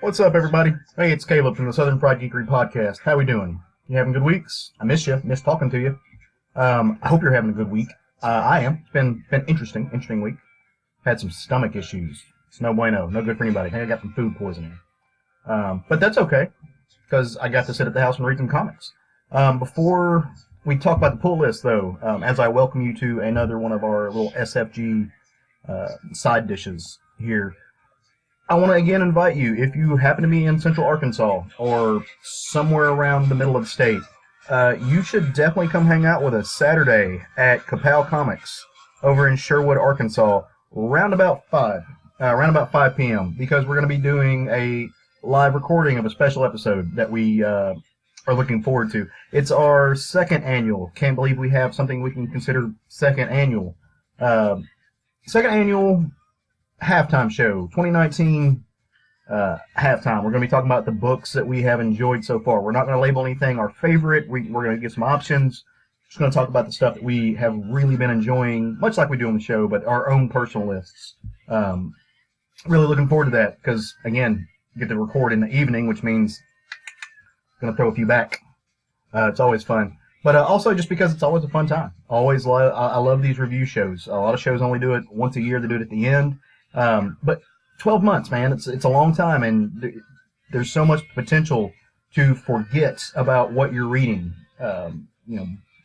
What's up, everybody? Hey, it's Caleb from the Southern Fried Geekery Podcast. How we doing? You having good weeks? I miss you. Miss talking to you. I hope you're having a good week. I am. It's been interesting week. Had some stomach issues. It's no bueno. No good for anybody. I got some food poisoning. But that's okay, because I got to sit at the house and read some comics. Before we talk about the pull list, though, as I welcome you to another one of our little SFG side dishes here, I want to again invite you, if you happen to be in Central Arkansas or somewhere around the middle of the state, you should definitely come hang out with us Saturday at Kapow Comics over in Sherwood, Arkansas, around about 5 p.m., because we're going to be doing a live recording of a special episode that we are looking forward to. It's our second annual. Can't believe we have something we can consider second annual. Second annual halftime show, 2019 halftime. We're going to be talking about the books that we have enjoyed so far. We're not going to label anything our favorite. We're going to get some options. Just going to talk about the stuff that we have really been enjoying, much like we do on the show, but our own personal lists. Really looking forward to that because, again, get to record in the evening, which means I'm going to throw a few back. It's always fun. But also just because it's always a fun time. I love these review shows. A lot of shows only do it once a year. They do it at the end. But 12 months, man, it's a long time, and there's so much potential to forget about what you're reading,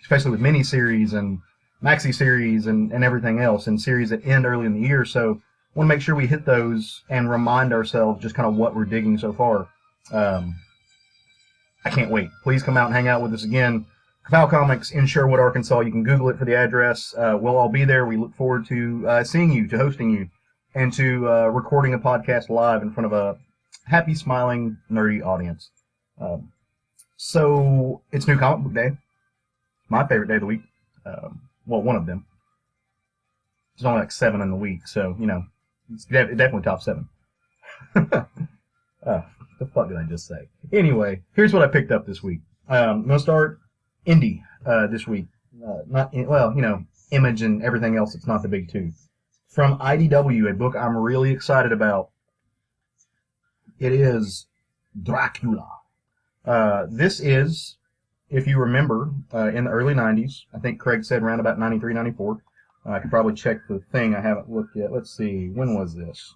especially with miniseries and maxi series and everything else, and series that end early in the year. So I want to make sure we hit those and remind ourselves just kind of what we're digging so far. I can't wait. Please come out and hang out with us again. Kapow Comics in Sherwood, Arkansas. You can Google it for the address. We'll all be there. We look forward to seeing you, to hosting you, and to recording a podcast live in front of a happy, smiling, nerdy audience. So it's New Comic Book Day. My favorite day of the week. One of them. There's only like 7 in the week, so, it's definitely top 7. The fuck did I just say? Anyway, here's what I picked up this week. I'm going to start indie this week. Image and everything else. It's not the big two. From IDW, a book I'm really excited about. It is Dracula. This is, if you remember, in the early 90s. I think Craig said around about 93, 94. I could probably check the thing. I haven't looked yet. Let's see. When was this?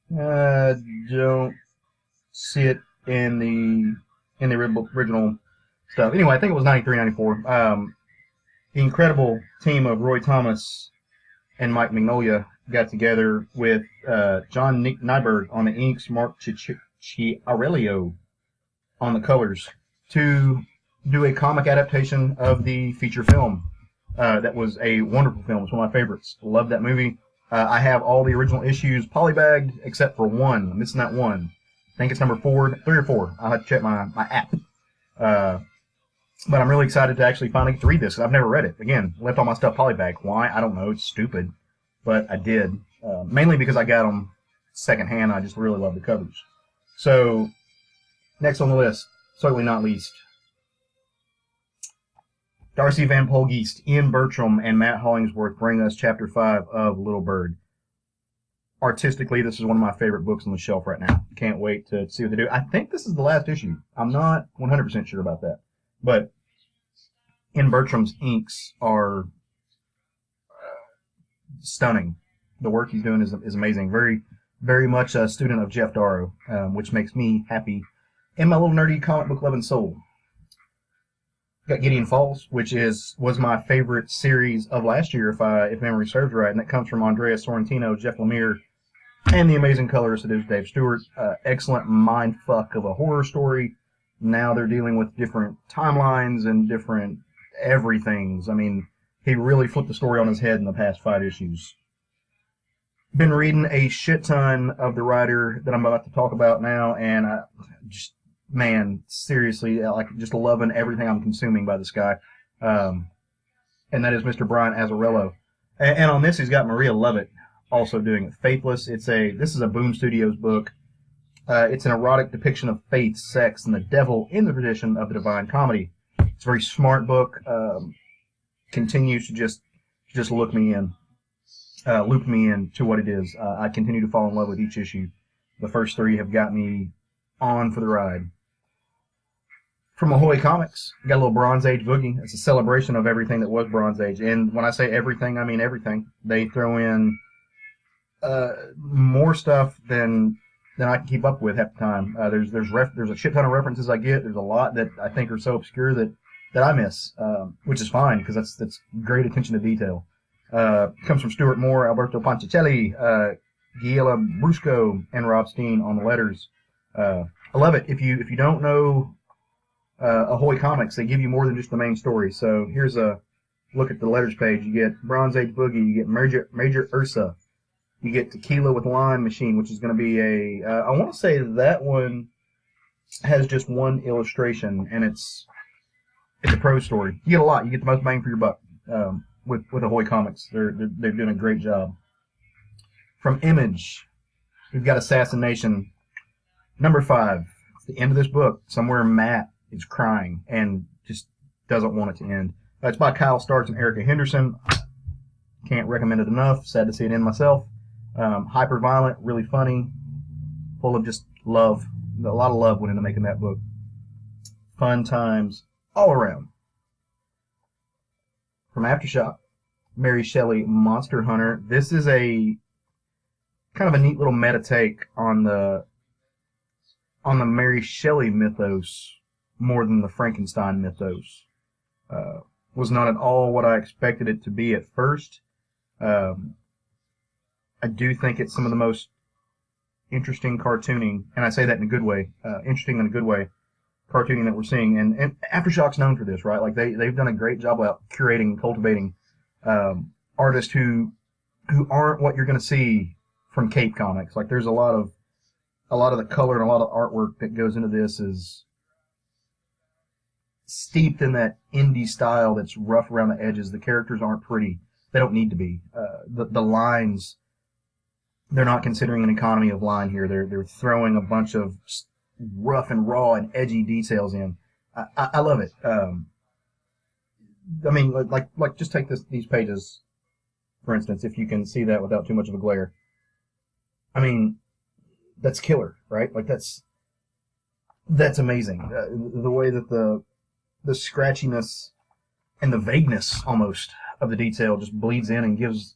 Don't see it in the original stuff. Anyway, I think it was 93, 94. The incredible team of Roy Thomas and Mike Mignola got together with John Nyberg on the inks, Mark Chiarello on the colors, to do a comic adaptation of the feature film. That was a wonderful film. It's one of my favorites. Love that movie. I have all the original issues polybagged except for one. I'm missing that one. I think it's number 3 or 4. I'll have to check my app. But I'm really excited to actually finally get to read this, because I've never read it. Again, left all my stuff polybagged. Why? I don't know. It's stupid. But I did. Mainly because I got them secondhand. I just really love the covers. So, next on the list, certainly not least, Darcy Van Polgeest, Ian Bertram, and Matt Hollingsworth bring us Chapter 5 of Little Bird. Artistically, this is one of my favorite books on the shelf right now. Can't wait to see what they do. I think this is the last issue. I'm not 100% sure about that. But Ian Bertram's inks are stunning. The work he's doing is amazing. Very, very much a student of Jeff Darrow, which makes me happy in my little nerdy comic book loving soul. Got Gideon Falls, which was my favorite series of last year, if memory serves right, and that comes from Andrea Sorrentino, Jeff Lemire, and the amazing colorist that is Dave Stewart. Excellent mindfuck of a horror story. Now they're dealing with different timelines and different everythings. I mean, he really flipped the story on his head in the past 5 issues. Been reading a shit ton of the writer that I'm about to talk about now, and seriously, just loving everything I'm consuming by this guy. And that is Mr. Brian Azzarello. And on this, he's got Maria Lovett also doing it. Faithless. This is a Boom Studios book. It's an erotic depiction of faith, sex, and the devil in the tradition of the Divine Comedy. It's a very smart book. Continues to just look me in. looped me into what it is. I continue to fall in love with each issue. The first three have got me on for the ride. From Ahoy Comics, got a little Bronze Age Boogie. It's a celebration of everything that was Bronze Age. And when I say everything, I mean everything. They throw in more stuff than I can keep up with half the time. There's a shit ton of references I get. There's a lot that I think are so obscure that I miss, which is fine because that's great attention to detail. Comes from Stuart Moore, Alberto Ponticelli, Giela Brusco, and Rob Steen on the letters. I love it. If you don't know Ahoy Comics, they give you more than just the main story. So here's a look at the letters page. You get Bronze Age Boogie, you get Major Ursa, you get Tequila with Lime Machine, which is going to be I want to say that one has just one illustration, and it's a prose story. You get a lot. You get the most bang for your buck with Ahoy Comics. They're doing a great job. From Image, we've got Assassination, number 5. It's the end of this book. Somewhere Matt is crying and just doesn't want it to end. It's by Kyle Starks and Erica Henderson. Can't recommend it enough. Sad to see it end myself. Hyper violent, really funny, full of just love. A lot of love went into making that book. Fun times all around. From Aftershock, Mary Shelley, Monster Hunter. This is a kind of a neat little meta take on the Mary Shelley mythos more than the Frankenstein mythos. Was not at all what I expected it to be at first. I do think it's some of the most interesting cartooning, and I say that in a good way, interesting in a good way, cartooning that we're seeing. And Aftershock's known for this, right? Like they've done a great job about curating and cultivating artists who aren't what you're going to see from Cape Comics. Like there's a lot of the color and a lot of artwork that goes into this is steeped in that indie style that's rough around the edges. The characters aren't pretty. They don't need to be. The lines, they're not considering an economy of line here. They're throwing a bunch of rough and raw and edgy details in. I love it. I mean, like just take these pages, for instance, if you can see that without too much of a glare. I mean, that's killer, right? Like that's amazing. The way that the scratchiness and the vagueness almost of the detail just bleeds in and gives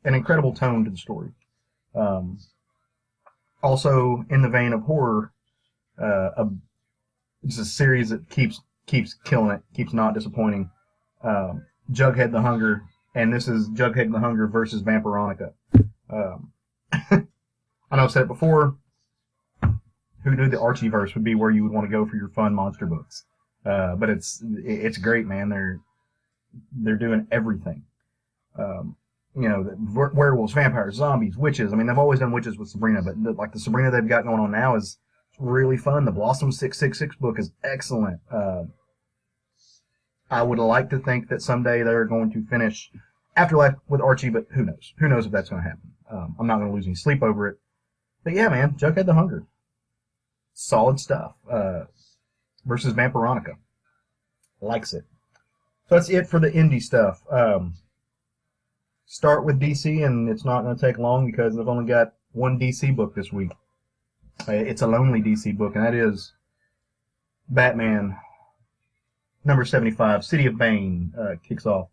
an incredible tone to the story. Also, in the vein of horror, it's a series that keeps killing it, keeps not disappointing. Jughead the Hunger, and this is Jughead the Hunger versus Vampironica. I know I've said it before. Who knew the Archieverse would be where you would want to go for your fun monster books? But it's great, man. They're doing everything. Werewolves, vampires, zombies, witches. I mean, they've always done witches with Sabrina, but the Sabrina they've got going on now is really fun. The Blossom 666 book is excellent. I would like to think that someday they're going to finish Afterlife with Archie, but who knows? Who knows if that's going to happen? I'm not going to lose any sleep over it. But yeah, man, Jughead the Hunger. Solid stuff. Versus Vampironica. Likes it. So that's it for the indie stuff. Start with DC, and it's not going to take long because I've only got one DC book this week. It's a lonely DC book, and that is Batman number 75, City of Bane, kicks off.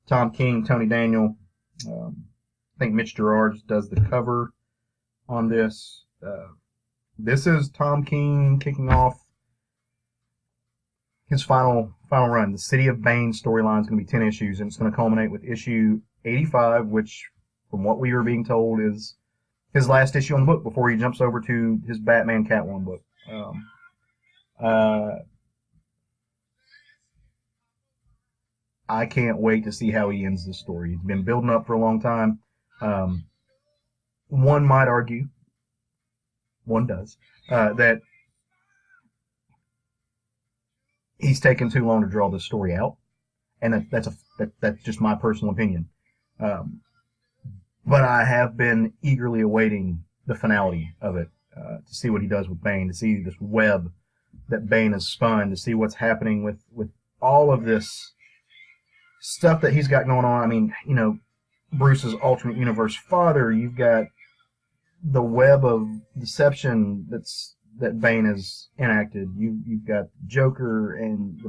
Tom King, Tony Daniel, I think Mitch Gerards does the cover on this. This is Tom King kicking off his final run. The City of Bane storyline is going to be 10 issues, and it's going to culminate with issue 85, which, from what we were being told, is his last issue on the book before he jumps over to his Batman Catwoman book. I can't wait to see how he ends this story. He's been building up for a long time. One might argue, one does, that he's taken too long to draw this story out, and that's just my personal opinion. But I have been eagerly awaiting the finality of it, to see what he does with Bane, to see this web that Bane has spun, to see what's happening with all of this stuff that he's got going on. I mean, Bruce's alternate universe father. You've got the web of deception that Bane has enacted. You've got Joker and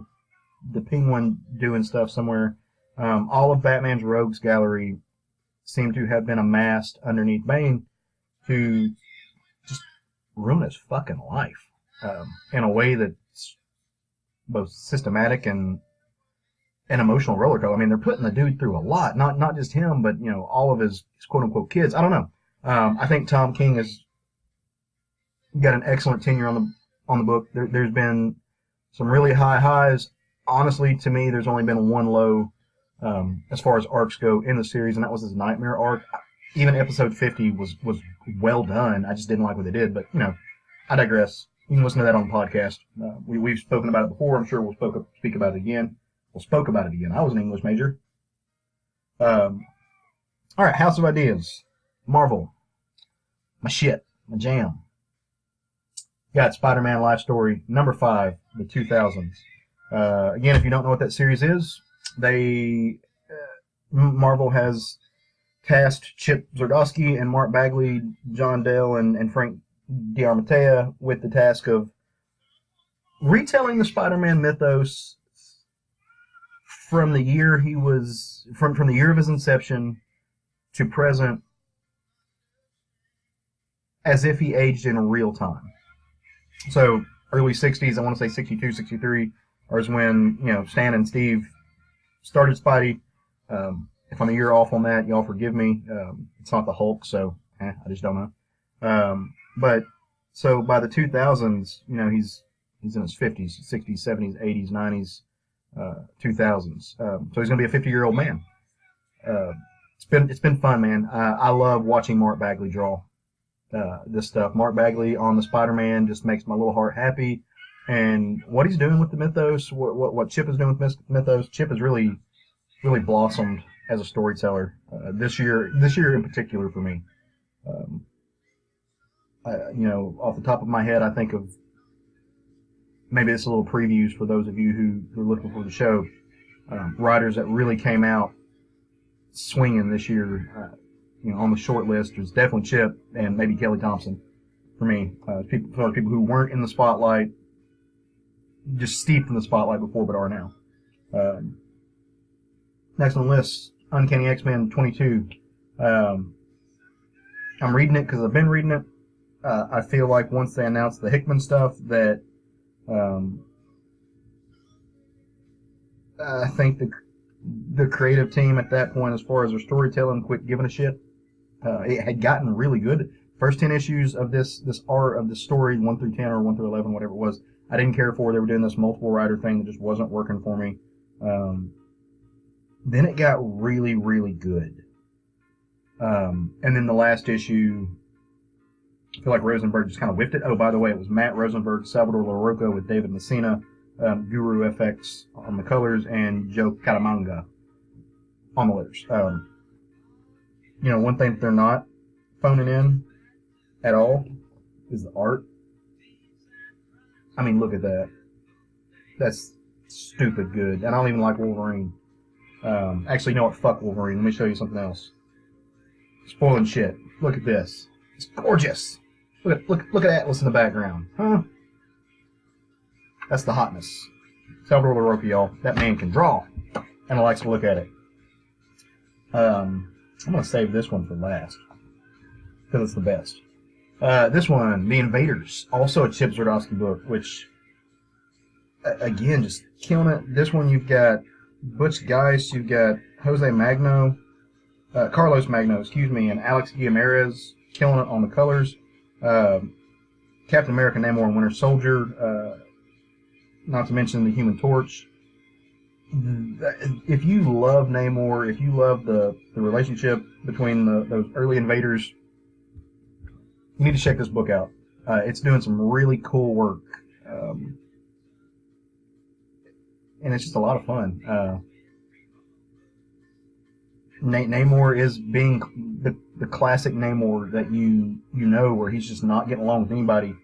the Penguin doing stuff somewhere. All of Batman's rogues gallery seem to have been amassed underneath Bane to just ruin his fucking life in a way that's both systematic and an emotional roller coaster. I mean, they're putting the dude through a lot, not just him, but all of his quote unquote kids. I don't know. I think Tom King has got an excellent tenure on the book. There's been some really high highs. Honestly, to me, there's only been one low as far as arcs go in the series, and that was his Nightmare arc. Even episode 50 was well done. I just didn't like what they did, but I digress. You can listen to that on the podcast. We've spoken about it before. I'm sure we'll speak about it again. Spoke about it again. I was an English major. All right, House of Ideas. Marvel. My shit. My jam. Got Spider-Man Life Story number 5, the 2000s. Again, if you don't know what that series is, Marvel has tasked Chip Zdarsky and Mark Bagley, John Dale, and Frank D'Armatea with the task of retelling the Spider-Man mythos from the year from the year of his inception to present, as if he aged in real time. So early 60s, I want to say 62, 63, is when Stan and Steve started Spidey. If I'm a year off on that, y'all forgive me. It's not the Hulk, so I just don't know. But so by the 2000s, he's in his 50s, 60s, 70s, 80s, 90s, 2000s. So he's gonna be a 50-year-old man. It's been fun, man. I love watching Mark Bagley draw this stuff. Mark Bagley on the Spider-Man just makes my little heart happy. And what he's doing with the mythos, what Chip is doing with mythos, Chip has really blossomed as a storyteller this year in particular for me. Off the top of my head, I think of maybe it's a little previews for those of you who are looking for the show. Writers that really came out swinging this year, on the short list was definitely Chip and maybe Kelly Thompson for me. People who weren't in the spotlight, just steeped in the spotlight before, but are now. Next on the list, Uncanny X-Men 22. I'm reading it because I've been reading it. I feel like once they announced the Hickman stuff that I think the creative team at that point, as far as their storytelling, quit giving a shit. It had gotten really good. First 10 issues of this art of the story, 1 through 10 or 1 through 11, whatever it was, I didn't care for. They were doing this multiple writer thing that just wasn't working for me. Then it got really, really good. And then the last issue, I feel like Rosenberg just kind of whipped it. Oh, by the way, it was Matt Rosenberg, Salvador Larroca with David Messina, Guru FX on the colors, and Joe Caramagna on the letters. One thing that they're not phoning in at all is the art. I mean, look at that. That's stupid good. And I don't even like Wolverine. Actually, you know what? Fuck Wolverine. Let me show you something else. Spoiling shit. Look at this. It's gorgeous. Look at Atlas in the background. Huh? That's the hotness. Salvador Larroca, y'all. That man can draw. And I like to look at it. I'm going to save this one for last. Because it's the best. This one, The Invaders. Also a Chip Zdarsky book, which, again, just killing it. This one you've got Butch Geist, you've got Carlos Magno, and Alex Guimarães killing it on the colors. Captain America, Namor, and Winter Soldier, not to mention the Human Torch. If you love Namor, if you love the relationship between those early Invaders, you need to check this book out. It's doing some really cool work. And it's just a lot of fun. Namor is being the classic Namor that you know, where he's just not getting along with anybody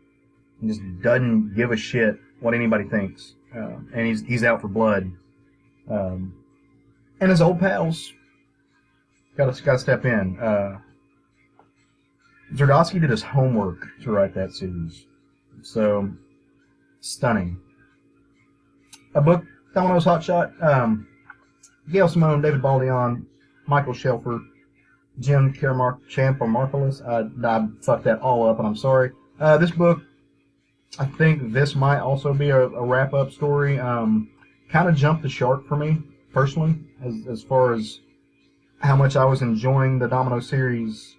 and just doesn't give a shit what anybody thinks. And he's out for blood. And his old pals, Gotta step in. Zardosky did his homework to write that series. So, stunning. A book, Domino's Hotshot. Gail Simone, David Baldion, Michael Shelfer, Jim Marcellus. I fucked that all up, and I'm sorry. This book, I think this might also be a wrap-up story. Kind of jumped the shark for me, personally, as far as how much I was enjoying the Domino series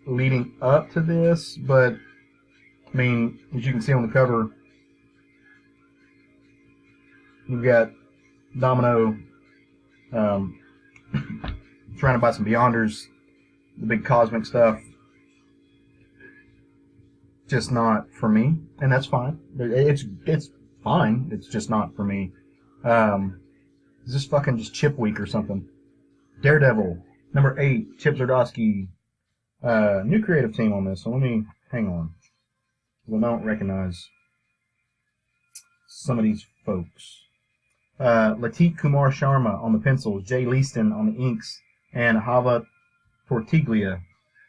leading up to this. But, I mean, as you can see on the cover, you've got Domino surrounded by some Beyonders, the big cosmic stuff. Just not for me, and that's fine. It's fine. It's just not for me. Is this fucking just Chip Week or something? Daredevil, number 8, Chip Zdarsky. New creative team on this, so let me hang on. I don't recognize some of these folks. Latik Kumar Sharma on the pencils, Jay Leaston on the inks, and Hava Tortiglia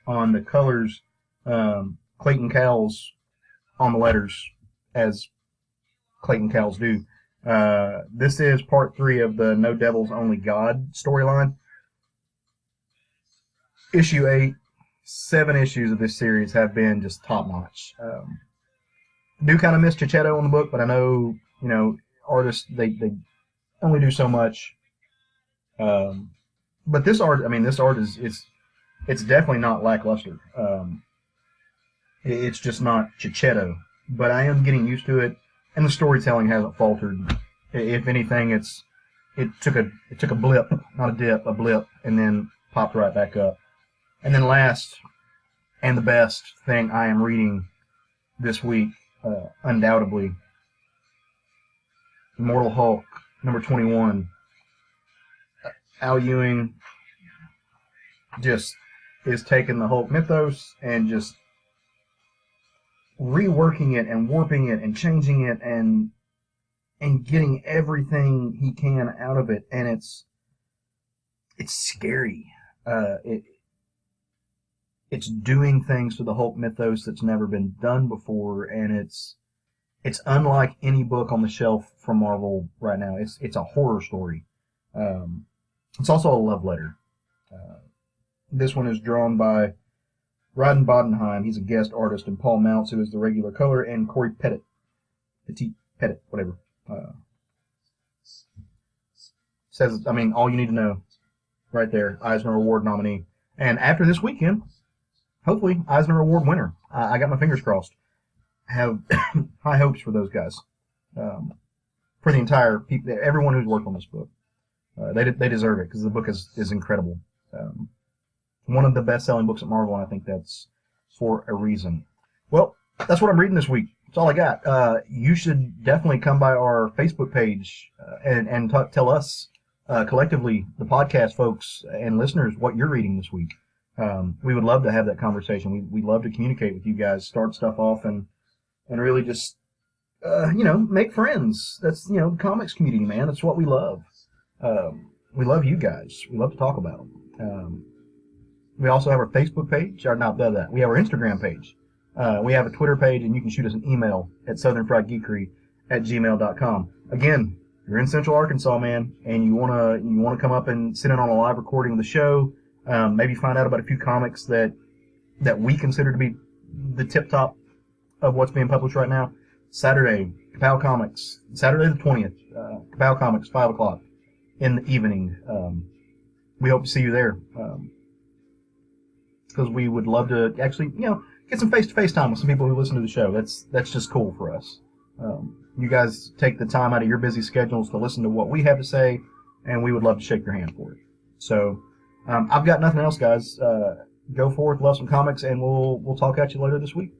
on the colors. Clayton Cowles on the letters, as Clayton Cowles do. This is part 3 of the No Devils Only God storyline. Issue 8, 7 issues of this series have been just top notch. Do kind of miss Chichetto on the book, but I know, artists, they only do so much. But this art is it's definitely not lackluster. It's just not Chichetto, but I am getting used to it, and the storytelling hasn't faltered. If anything, it took a blip, not a dip, a blip, and then popped right back up. And then last, and the best thing I am reading this week, undoubtedly, Immortal Hulk, number 21. Al Ewing just is taking the Hulk mythos and just reworking it and warping it and changing it and getting everything he can out of it, and it's scary. It's doing things to the Hulk mythos that's never been done before, and it's unlike any book on the shelf from Marvel right now. It's a horror story. It's also a love letter. This one is drawn by Rodden Bodenheim. He's a guest artist, and Paul Mounts, who is the regular color, and Corey Petit, whatever. Says, all you need to know, right there, Eisner Award nominee. And after this weekend, hopefully, Eisner Award winner. I got my fingers crossed. I have high hopes for those guys. For the entire people, everyone who's worked on this book. They deserve it, because the book is incredible. One of the best-selling books at Marvel, and I think that's for a reason. Well, that's what I'm reading this week. That's all I got. You should definitely come by our Facebook page and tell us collectively, the podcast folks and listeners, what you're reading this week. We would love to have that conversation. We'd love to communicate with you guys, start stuff off, and really just, make friends. That's, the comics community, man. That's what we love. We love you guys. We love to talk about them. We also have our Facebook page, or not that. We have our Instagram page. We have a Twitter page, and you can shoot us an email at southernfriedgeekery@gmail.com. Again, you're in Central Arkansas, man, and you wanna come up and sit in on a live recording of the show. Maybe find out about a few comics that we consider to be the tip top of what's being published right now. Saturday, Kapow Comics. Saturday the 20th, Kapow Comics, 5 o'clock in the evening. We hope to see you there. Because we would love to actually, get some face-to-face time with some people who listen to the show. That's just cool for us. You guys take the time out of your busy schedules to listen to what we have to say, and we would love to shake your hand for it. So, I've got nothing else, guys. Go forth, love some comics, and we'll talk at you later this week.